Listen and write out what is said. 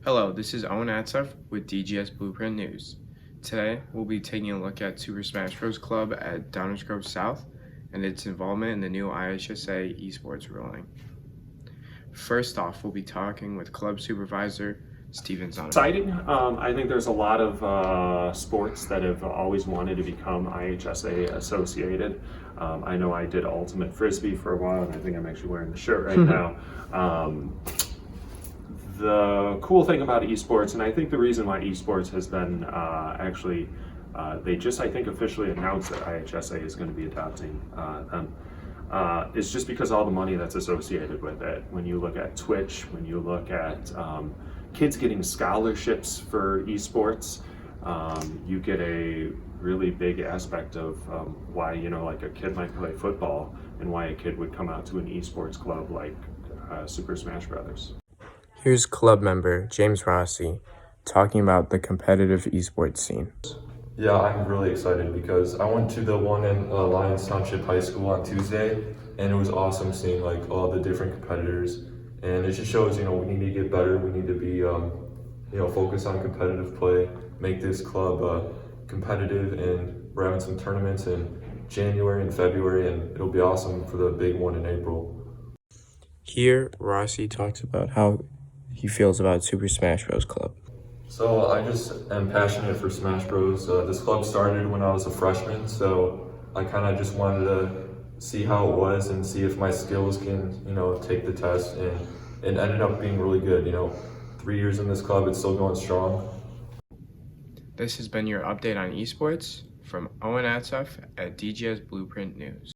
Hello, this is Owen with DGS Blueprint News. Today, we'll be taking a look at Super Smash Bros. Club at Downers Grove South and its involvement in the new IHSA esports ruling. First off, we'll be talking with Club Supervisor Steven Zonovan. Exciting. I think there's a lot of sports that have always wanted to become IHSA associated. I know I did Ultimate Frisbee for a while, and I think I'm actually wearing the shirt right now. The cool thing about esports, and I think the reason why esports has been they just, I think, officially announced that IHSA is going to be adopting them, is just because all the money that's associated with it. When you look at Twitch, when you look at kids getting scholarships for esports, you get a really big aspect of why, like a kid might play football and why a kid would come out to an esports club like Super Smash Brothers. Here's club member James Rossi talking about the competitive esports scene. Yeah, I'm really excited because I went to the one in Lyons Township High School on Tuesday, and it was awesome seeing like all the different competitors. And it just shows, we need to get better. We need to be, focus on competitive play, make this club competitive, and we're having some tournaments in January and February, and it'll be awesome for the big one in April. Here, Rossi talks about how he feels about Super Smash Bros. Club. So I just am passionate for Smash Bros. This club started when I was a freshman, so I kind of just wanted to see how it was and see if my skills can, take the test, and it ended up being really good. 3 years in this club, it's still going strong. This has been your update on esports from Owen at DGS Blueprint News.